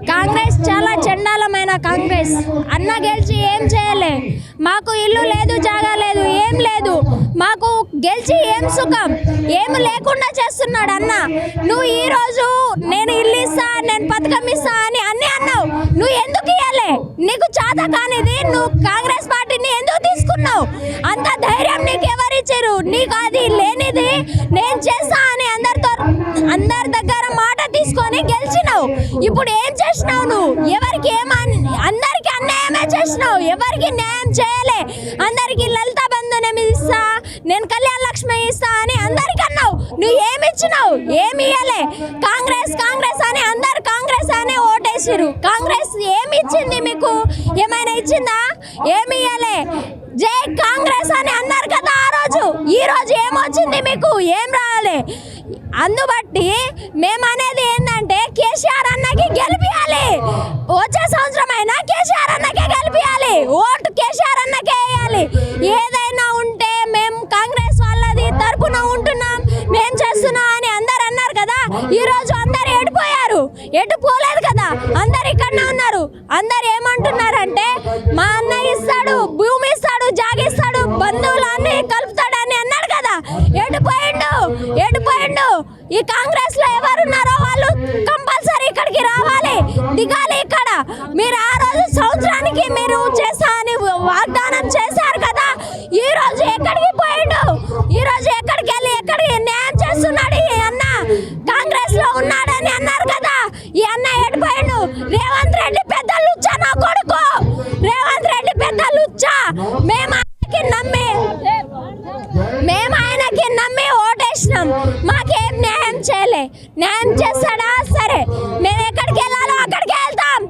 కాంగ్రెస్ చాలా చండాలమైన కాంగ్రెస్. అన్న గెలిచి ఏం చేయలే, మాకు ఇల్లు లేదు, జాగా లేదు, ఏం లేదు. మాకు గెలిచి ఏం సుఖం, ఏం లేకుండా చేస్తున్నాడు అన్న. నువ్వు ఈరోజు నేను ఇల్లు ఇస్తా, నేను పథకం ఇస్తా అని అన్నీ అన్నావు. నువ్వు ఎందుకు ఇవ్వలే? నీకు చేత కానిది నువ్వు కాంగ్రెస్ పార్టీని ఎందుకు తీసుకున్నావు? అంత ధైర్యం నీకు ఎవరిచ్చారు? నీకు అది లేనిది నేను చేస్తా అని అందరి దగ్గర మాట తీసుకొని గెలిచినావు. ఇప్పుడు ఏం చేసినావు నువ్వు? ఎవరికి అందరికి అన్యాయమే చేసినావు, ఎవరికి న్యాయం చేయలే. అందరికి లలిత బంధునే ఇస్తా, నేను కళ్యాణ లక్ష్మి ఇస్తా అని అందరికి అన్నావు. నువ్వు ఏమి ఇచ్చినావు? ఏమి ఇవ్వలే. కాంగ్రెస్ కాంగ్రెస్ అని అందరు కాంగ్రెస్ అనే ఓటేసిరు. కాంగ్రెస్ ఏమి ఇచ్చింది మీకు? ఏమైనా ఇచ్చిందా? ఏమి ఇవ్వలే. జై కాంగ్రెస్ అని అన్నారు కదా ఆ రోజు. ఈ రోజు ఏమొచ్చింది మీకు? ఏం రాలే. అందుబట్టి మేము అనేది ఏంటంటే కేసీఆర్ అన్నకి గెలిపియాలి. వచ్చే సంవత్సరం అయినా కేసీఆర్ అన్నకే గెలిపియాలి. ఓటు కేసీఆర్ అన్నకే వేయాలి. ఏదైనా ఉంటే మేము కాంగ్రెస్ వాళ్ళది తరపున ఉంటున్నాం, మేము చేస్తున్నాం అని అందరు అన్నారు కదా. ఈ రోజు అందరు ఎడిపోయారు, ఎటు పోలేదు కదా, అందరు ఇక్కడనే ఉన్నారు. అందరు ఏమంటున్నారంటే మా అన్న ఇస్తాడు, భూమి ఇస్తాడు, జాగిస్తాడు, బంధువులన్నీ కలుపుతాడని అన్నాడు కదా. ఎడిపోయిండు. ఈ కాంగ్రెస్ లో ఎవరున్నారో వాళ్ళు కంపల్సరీ ఇక్కడికి రావాలి, దిగాలి ఇక్కడ. మీరు ఆ రోజు సంవత్సరానికి మీరు చేస్తా అని వాగ్దానం చేశారు కదా. ఈ రోజు ఎక్కడికి పోయిండు? ఈ రోజు ఎక్కడికి వెళ్ళి ఎక్కడికి న్యాయం చేస్తున్నాడు ఈ అన్న? కాంగ్రెస్ లో ఉన్నాడని అన్నారు కదా, ఈ అన్న ఎడిపోయిండు. రేవంత్ రెడ్డి పెద్ద లుచ్చా నా కొడుకు. రేవంత్ రెడ్డి పెద్ద లుచ్చా. మేము ఆయనకి నమ్మి ఓటేసినాం. మాకేం న్యాయం చేయలే. న్యాయం చేస్తాడా? సరే, మేము ఎక్కడికి వెళ్ళాలో అక్కడికి వెళ్తాం.